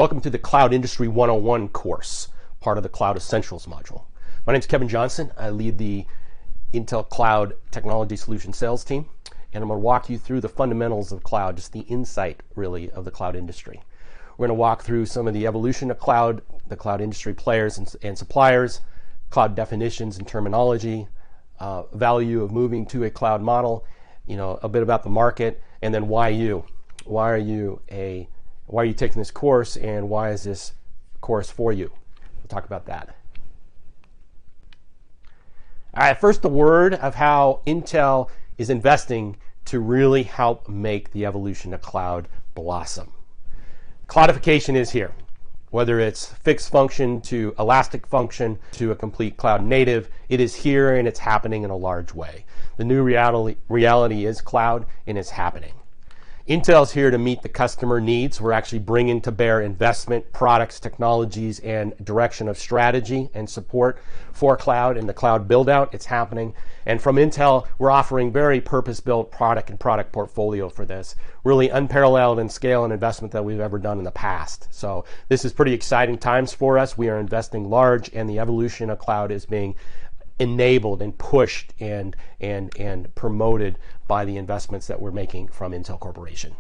Welcome to the Cloud Industry 101 course, part of the Cloud Essentials module. My name is Kevin Johnson. I lead the Intel Cloud Technology Solution Sales team, and I'm going to walk you through the fundamentals of cloud, just the insight, really, of the cloud industry. We're going to walk through some of the evolution of cloud, the cloud industry players and suppliers, cloud definitions and terminology, value of moving to a cloud model, a bit about the market, and then why you. Why are you taking this course, and why is this course for you? We'll talk about that. All right, first the word of how Intel is investing to really help make the evolution of cloud blossom. Cloudification is here. Whether it's fixed function to elastic function to a complete cloud native, it is here and it's happening in a large way. The new reality is cloud, and it's happening. Intel's here to meet the customer needs. We're actually bringing to bear investment, products, technologies, and direction of strategy and support for cloud and the cloud build-out. It's happening. And from Intel, we're offering very purpose-built product portfolio for this. Really unparalleled in scale and investment that we've ever done in the past. So this is pretty exciting times for us. We are investing large, and the evolution of cloud is being enabled and pushed and promoted by the investments that we're making from Intel Corporation.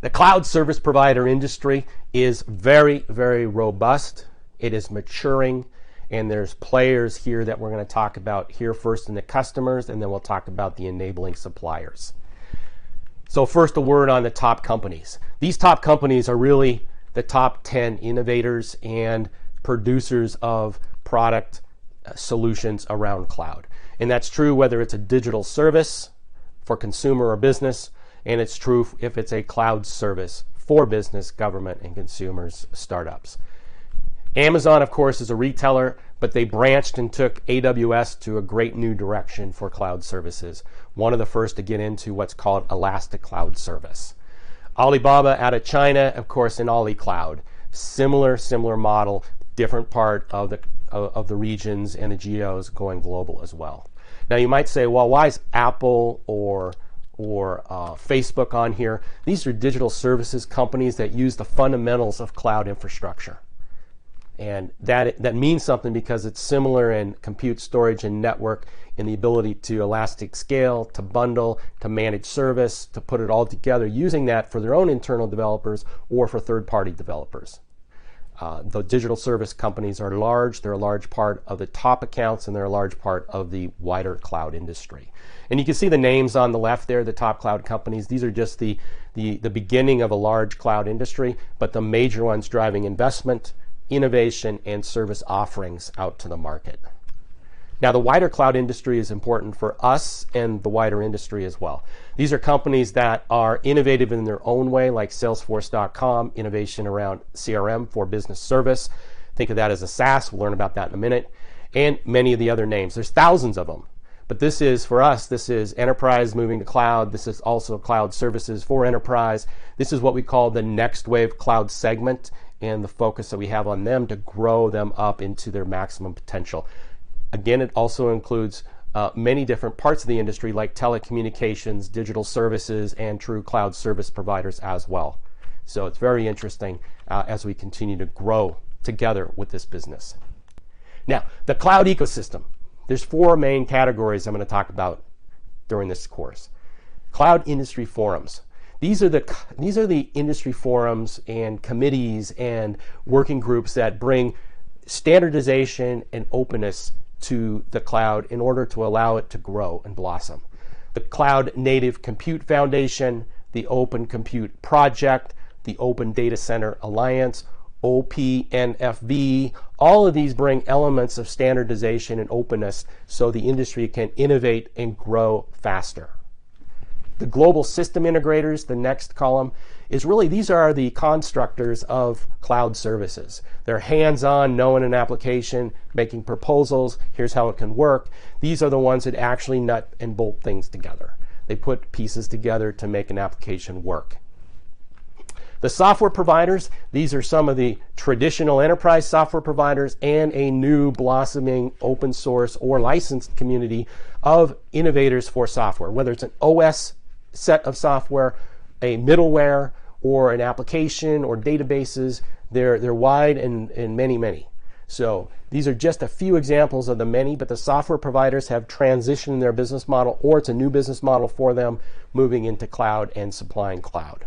The cloud service provider industry is very, very robust. It is maturing, and there's players here that we're going to talk about here first in the customers, and then we'll talk about the enabling suppliers. So first, a word on the top companies. These top companies are really the top 10 innovators and producers of product solutions around cloud. And that's true whether it's a digital service for consumer or business, and it's true if it's a cloud service for business, government, and consumers, startups. Amazon, of course, is a retailer, but they branched and took AWS to a great new direction for cloud services. One of the first to get into what's called elastic cloud service. Alibaba out of China, of course, in Ali Cloud. Similar model, different part of the regions and the geos going global as well. Now you might say, well, why is Apple or Facebook on here? These are digital services companies that use the fundamentals of cloud infrastructure. And that means something because it's similar in compute, storage, and network, in the ability to elastic scale, to bundle, to manage service, to put it all together, using that for their own internal developers or for third-party developers. The digital service companies are large. They're a large part of the top accounts, and they're a large part of the wider cloud industry. And you can see the names on the left there, the top cloud companies. These are just the beginning of a large cloud industry, but the major ones driving investment, innovation, and service offerings out to the market. Now, the wider cloud industry is important for us and the wider industry as well. These are companies that are innovative in their own way, like Salesforce.com, innovation around CRM for business service. Think of that as a SaaS. We'll learn about that in a minute. And many of the other names. There's thousands of them. But this is, for us, this is enterprise moving to cloud. This is also cloud services for enterprise. This is what we call the next wave cloud segment, and the focus that we have on them to grow them up into their maximum potential. Again, it also includes many different parts of the industry like telecommunications, digital services, and true cloud service providers as well. So it's very interesting as we continue to grow together with this business. Now, the cloud ecosystem. There's four main categories I'm going to talk about during this course. Cloud industry forums. These are the industry forums and committees and working groups that bring standardization and openness to the cloud in order to allow it to grow and blossom. The Cloud Native Compute Foundation, the Open Compute Project, the Open Data Center Alliance, OPNFV, all of these bring elements of standardization and openness so the industry can innovate and grow faster. The global system integrators, the next column, is really, these are the constructors of cloud services. They're hands-on, knowing an application, making proposals, here's how it can work. These are the ones that actually nut and bolt things together. They put pieces together to make an application work. The software providers, these are some of the traditional enterprise software providers and a new blossoming open source or licensed community of innovators for software, whether it's an OS set of software, a middleware, or an application or databases. They're wide and many. So these are just a few examples of the many, but the software providers have transitioned their business model, or it's a new business model for them, moving into cloud and supplying cloud.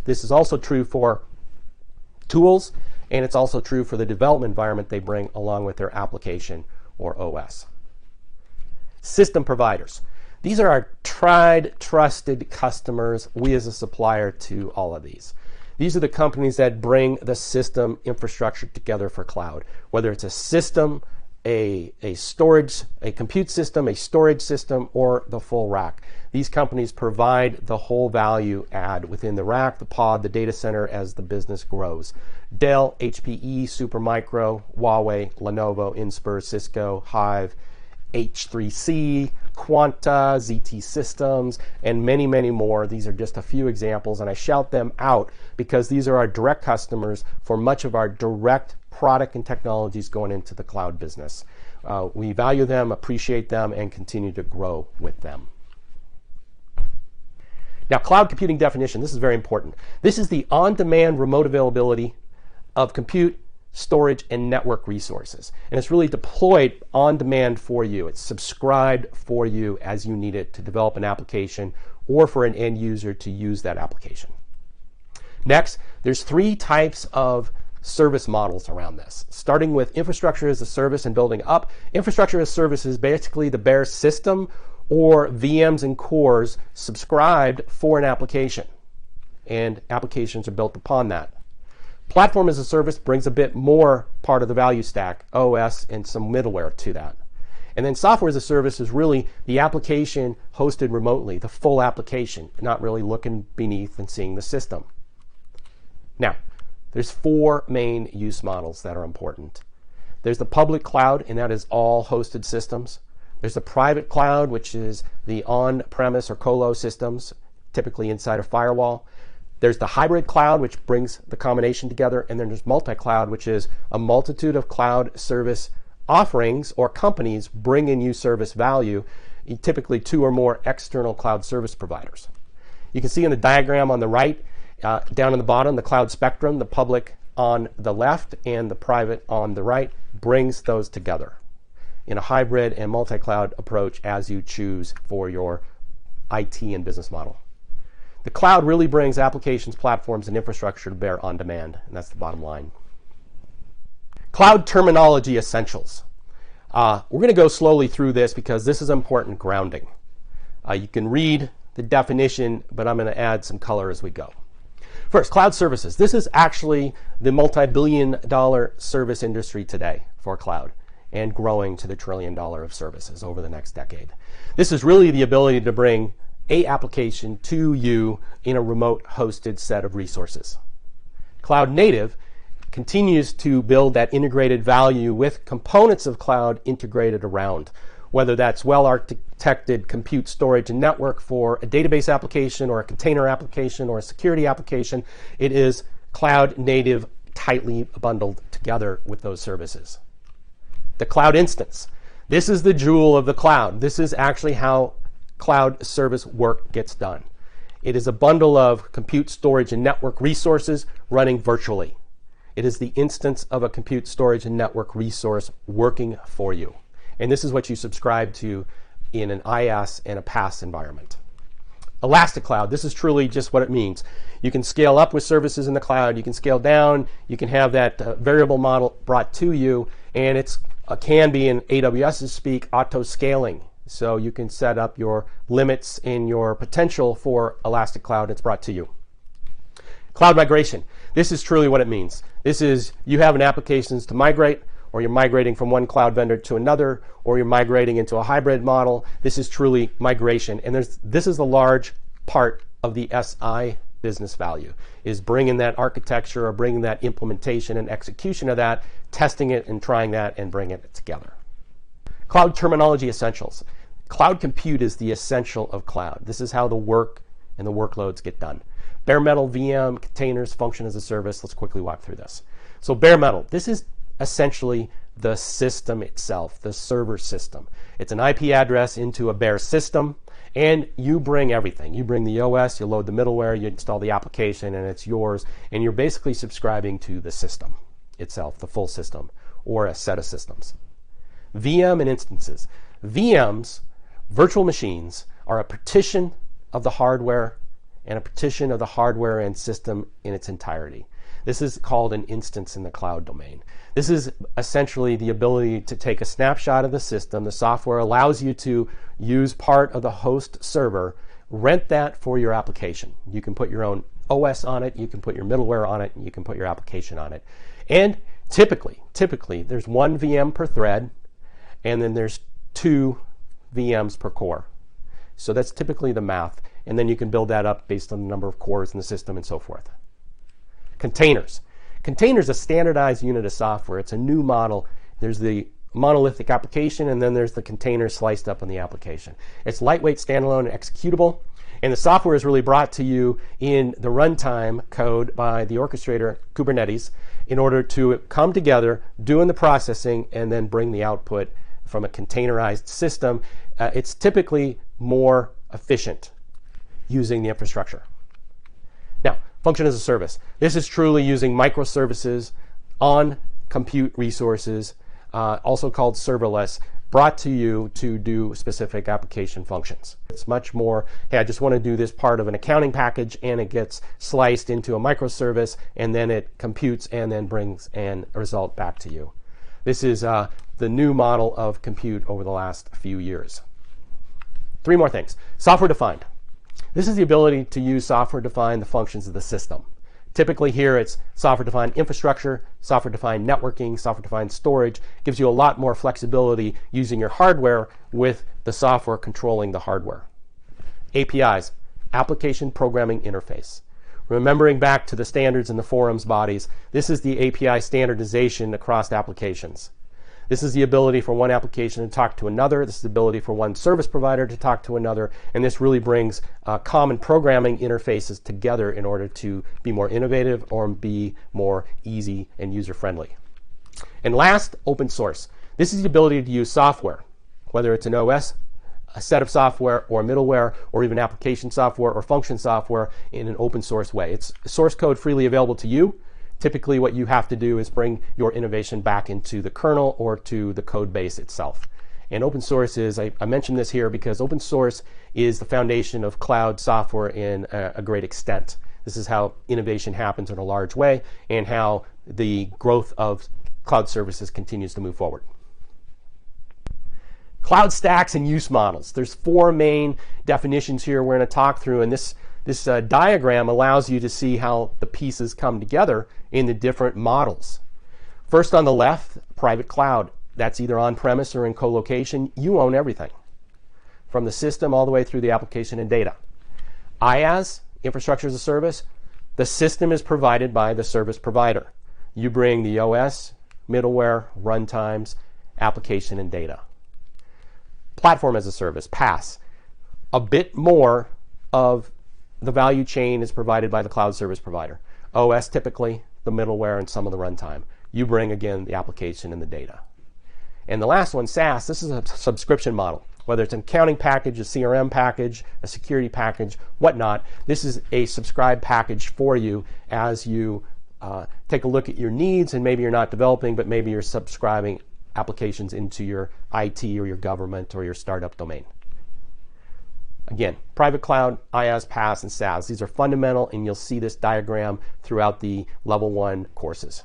This is also true for tools, and it's also true for the development environment they bring along with their application or OS. System providers. These are our tried, trusted customers, we as a supplier to all of these. These are the companies that bring the system infrastructure together for cloud, whether it's a system, a storage, a compute system, a storage system, or the full rack. These companies provide the whole value add within the rack, the pod, the data center as the business grows. Dell, HPE, Supermicro, Huawei, Lenovo, Inspur, Cisco, Hive, H3C, Quanta, ZT Systems, and many more. These are just a few examples, and I shout them out because these are our direct customers for much of our direct product and technologies going into the cloud business. We value them, appreciate them, and continue to grow with them. Now, cloud computing definition, this is very important. This is the on-demand remote availability of compute, storage, and network resources. And it's really deployed on demand for you. It's subscribed for you as you need it to develop an application or for an end user to use that application. Next, there's 3 types of service models around this, starting with infrastructure as a service and building up. Infrastructure as a service is basically the bare system or VMs and cores subscribed for an application, and applications are built upon that. Platform as a service brings a bit more part of the value stack, OS, and some middleware to that. And then software as a service is really the application hosted remotely, the full application, not really looking beneath and seeing the system. Now, there's 4 main use models that are important. There's the public cloud, and that is all hosted systems. There's the private cloud, which is the on-premise or colo systems, typically inside a firewall. There's the hybrid cloud, which brings the combination together, and then there's multi-cloud, which is a multitude of cloud service offerings or companies bringing you service value, typically 2 or more external cloud service providers. You can see in the diagram on the right, down in the bottom, the cloud spectrum, the public on the left and the private on the right, brings those together in a hybrid and multi-cloud approach as you choose for your IT and business model. The cloud really brings applications, platforms, and infrastructure to bear on demand, and that's the bottom line. Cloud terminology essentials. We're going to go slowly through this because this is important grounding. You can read the definition, but I'm going to add some color as we go. First, cloud services. This is actually the multi-billion-dollar service industry today for cloud, and growing to the $1 trillion of services over the next decade. This is really the ability to bring a application to you in a remote hosted set of resources. Cloud native continues to build that integrated value with components of cloud integrated around, whether that's well-architected compute, storage, and network for a database application or a container application or a security application. It is cloud native, tightly bundled together with those services. The cloud instance. This is the jewel of the cloud. This is actually how cloud service work gets done. It is a bundle of compute, storage, and network resources running virtually. It is the instance of a compute, storage, and network resource working for you. And this is what you subscribe to in an IaaS and a PaaS environment. Elastic cloud, this is truly just what it means. You can scale up with services in the cloud, you can scale down, you can have that variable model brought to you, and it can be, in AWS's speak, auto-scaling. So you can set up your limits in your potential for Elastic Cloud. It's brought to you. Cloud migration. This is truly what it means. This is you have an applications to migrate, or you're migrating from one cloud vendor to another, or you're migrating into a hybrid model. This is truly migration. And this is a large part of the SI business value, is bringing that architecture or bringing that implementation and execution of that, testing it and trying that and bringing it together. Cloud terminology essentials. Cloud compute is the essential of cloud. This is how the work and the workloads get done. Bare metal, VM, containers, function as a service. Let's quickly walk through this. So bare metal, this is essentially the system itself, the server system. It's an IP address into a bare system, And you bring everything. You bring the OS, you load the middleware, you install the application, and it's yours. And you're basically subscribing to the system itself, the full system, or a set of systems. VM and instances. VMs, virtual machines, are a partition of the hardware and a partition of the hardware and system in its entirety. This is called an instance in the cloud domain. This is essentially the ability to take a snapshot of the system. The software allows you to use part of the host server, rent that for your application. You can put your own OS on it, you can put your middleware on it, and you can put your application on it. And typically, there's one VM per thread, and then there's 2 VMs per core. So that's typically the math. And then you can build that up based on the number of cores in the system and so forth. Containers. Containers is a standardized unit of software. It's a new model. There's the monolithic application, and then there's the container sliced up in the application. It's lightweight, standalone, and executable. And the software is really brought to you in the runtime code by the orchestrator, Kubernetes, in order to come together, doing the processing, and then bring the output from a containerized system. It's typically more efficient using the infrastructure. Now, function as a service. This is truly using microservices on compute resources, also called serverless, brought to you to do specific application functions. It's much more, hey, I just want to do this part of an accounting package, and it gets sliced into a microservice, and then it computes and then brings a result back to you. This is the new model of compute over the last few years. 3 more things. Software defined. This is the ability to use software define the functions of the system. Typically here it's software defined infrastructure, software defined networking, software defined storage. It gives you a lot more flexibility using your hardware with the software controlling the hardware. APIs, application programming interface. Remembering back to the standards in the forums bodies, this is the API standardization across applications. This is the ability for one application to talk to another. This is the ability for one service provider to talk to another. And this really brings common programming interfaces together in order to be more innovative or be more easy and user-friendly. And last, open source. This is the ability to use software, whether it's an OS, a set of software, or middleware, or even application software or function software in an open source way. It's source code freely available to you. Typically what you have to do is bring your innovation back into the kernel or to the code base itself. And open source is, I mentioned this here because open source is the foundation of cloud software in a great extent. This is how innovation happens in a large way and how the growth of cloud services continues to move forward. Cloud stacks and use models. There's 4 main definitions here we're going to talk through, and this diagram allows you to see how the pieces come together in the different models. First on the left, private cloud. That's either on-premise or in co-location. You own everything, from the system all the way through the application and data. IaaS, infrastructure as a service, the system is provided by the service provider. You bring the OS, middleware, runtimes, application, and data. Platform as a service, PaaS. A bit more of the value chain is provided by the cloud service provider. OS typically, the middleware, and some of the runtime. You bring, again, the application and the data. And the last one, SaaS, this is a subscription model. Whether it's an accounting package, a CRM package, a security package, whatnot, this is a subscribed package for you as you take a look at your needs, and maybe you're not developing, but maybe you're subscribing applications into your IT or your government or your startup domain. Again, private cloud, IaaS, PaaS, and SaaS. These are fundamental, and you'll see this diagram throughout the level 1 courses.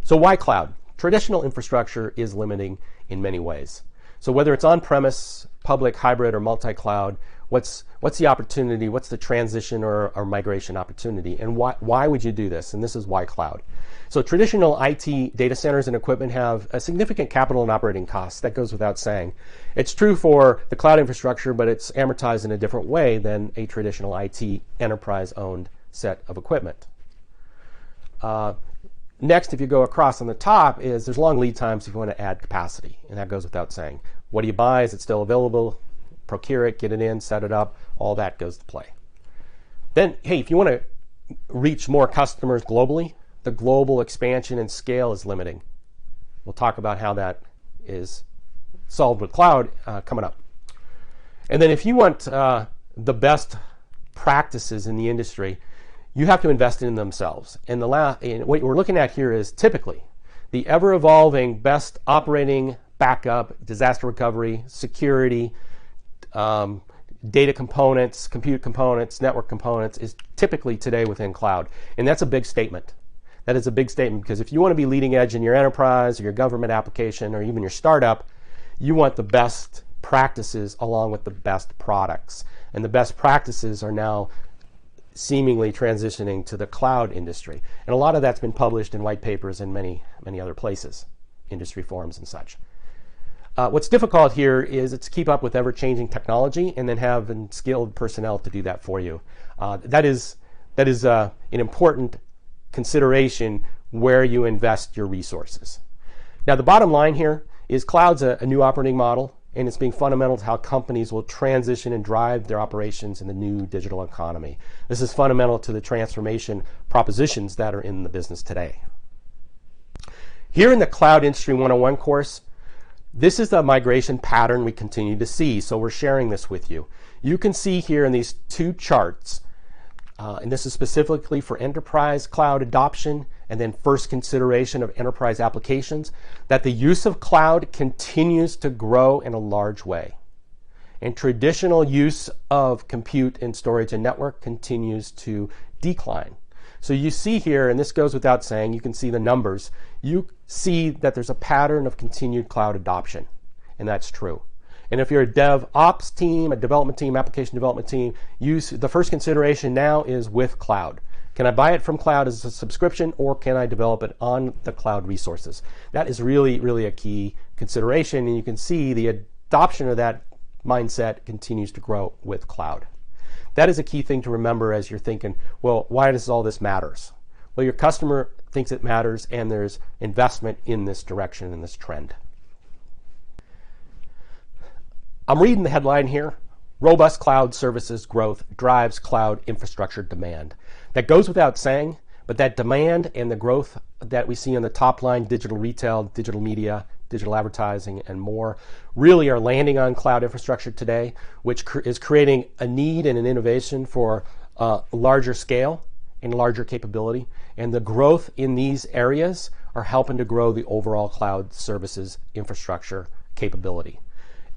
So why cloud? Traditional infrastructure is limiting in many ways. So whether it's on-premise, public, hybrid, or multi-cloud, what's the opportunity? What's the transition or migration opportunity? And why would you do this? And this is why cloud. So traditional IT data centers and equipment have a significant capital and operating costs. That goes without saying. It's true for the cloud infrastructure, but it's amortized in a different way than a traditional IT enterprise-owned set of equipment. Next, if you go across on the top, there's long lead times if you want to add capacity, and that goes without saying. What do you buy? Is it still available? Procure it, get it in, set it up, all that goes to play. Then, hey, if you want to reach more customers globally, the global expansion and scale is limiting. We'll talk about how that is solved with cloud coming up. And then if you want the best practices in the industry, you have to invest in themselves. And what we're looking at here is typically the ever-evolving best operating, backup, disaster recovery, security, data components, compute components, network components is typically today within cloud. And that's a big statement. That is a big statement, because if you want to be leading edge in your enterprise or your government application or even your startup, you want the best practices along with the best products. And the best practices are now seemingly transitioning to the cloud industry. And a lot of that's been published in white papers and many other places, industry forums and such. What's difficult here is to keep up with ever-changing technology and then have skilled personnel to do that for you. That is an important consideration where you invest your resources. Now, the bottom line here is cloud's a new operating model, and it's being fundamental to how companies will transition and drive their operations in the new digital economy. This is fundamental to the transformation propositions that are in the business today. Here in the Cloud Industry 101 course, this is the migration pattern we continue to see, so we're sharing this with you. You can see here in these two charts, and this is specifically for enterprise cloud adoption and then first consideration of enterprise applications, that the use of cloud continues to grow in a large way. And traditional use of compute and storage and network continues to decline. So you see here, and this goes without saying, you can see the numbers, you see that there's a pattern of continued cloud adoption, and that's true. And if you're a DevOps team, a development team, application development team, the first consideration now is with cloud. Can I buy it from cloud as a subscription, or can I develop it on the cloud resources? That is really a key consideration, and you can see the adoption of that mindset continues to grow with cloud. That is a key thing to remember as you're thinking, well, why does all this matters? Well, your customer thinks it matters, and there's investment in this direction, in this trend. I'm reading the headline here. Robust cloud services growth drives cloud infrastructure demand. That goes without saying, but that demand and the growth that we see on the top line, digital retail, digital media, digital advertising, and more, really are landing on cloud infrastructure today, which is creating a need and an innovation for larger scale and larger capability. And the growth in these areas are helping to grow the overall cloud services infrastructure capability.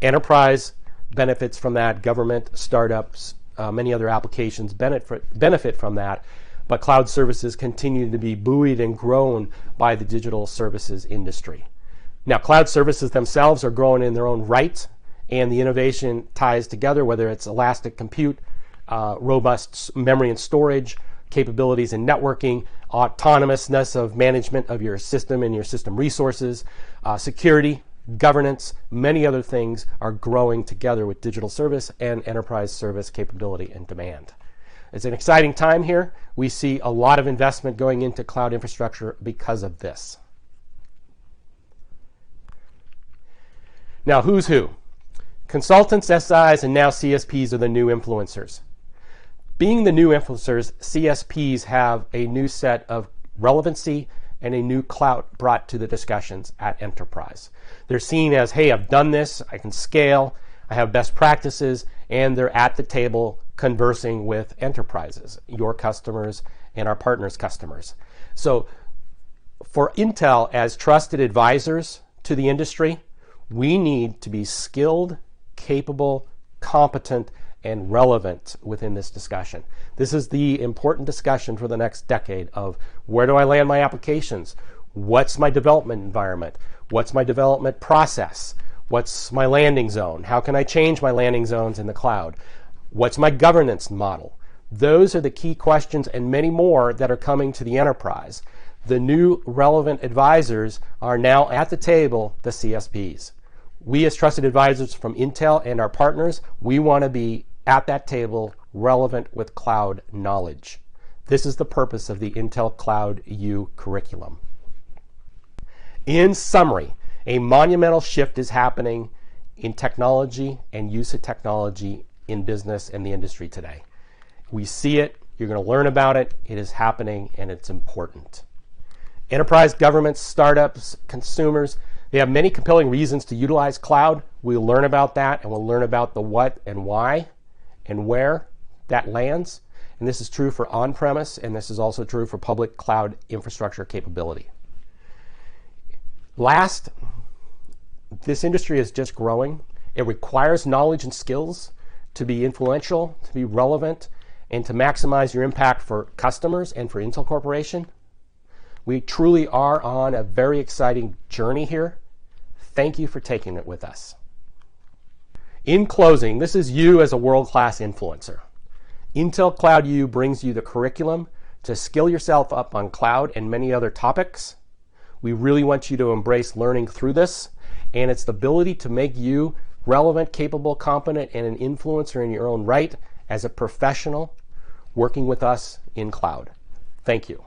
Enterprise benefits from that, government, startups, many other applications benefit from that, but cloud services continue to be buoyed and grown by the digital services industry. Now, cloud services themselves are growing in their own right, and the innovation ties together, whether it's elastic compute, robust memory and storage, capabilities in networking, autonomousness of management of your system and your system resources, security, governance, many other things are growing together with digital service and enterprise service capability and demand. It's an exciting time here. We see a lot of investment going into cloud infrastructure because of this. Now, who's who? Consultants, SIs, and now CSPs are the new influencers. Being the new influencers, CSPs have a new set of relevancy and a new clout brought to the discussions at enterprise. They're seen as, hey, I've done this, I can scale, I have best practices, and they're at the table conversing with enterprises, your customers and our partners' customers. So for Intel, as trusted advisors to the industry, we need to be skilled, capable, competent, and relevant within this discussion. This is the important discussion for the next decade of where do I land my applications? What's my development environment? What's my development process? What's my landing zone? How can I change my landing zones in the cloud? What's my governance model? Those are the key questions and many more that are coming to the enterprise. The new relevant advisors are now at the table, the CSPs. We as trusted advisors from Intel and our partners, we want to be at that table relevant with cloud knowledge. This is the purpose of the Intel Cloud U curriculum. In summary, a monumental shift is happening in technology and use of technology in business and the industry today. We see it, you're going to learn about it, it is happening, and it's important. Enterprise, governments, startups, consumers, They have many compelling reasons to utilize cloud. We'll learn about that, and we'll learn about the what and why and where that lands. And this is true for on-premise, and this is also true for public cloud infrastructure capability. Last, this industry is just growing. It requires knowledge and skills to be influential, to be relevant, and to maximize your impact for customers and for Intel Corporation. We truly are on a very exciting journey here. Thank you for taking it with us. In closing, this is you as a world-class influencer. Intel Cloud U brings you the curriculum to skill yourself up on cloud and many other topics. We really want you to embrace learning through this, and it's the ability to make you relevant, capable, competent, and an influencer in your own right as a professional working with us in cloud. Thank you.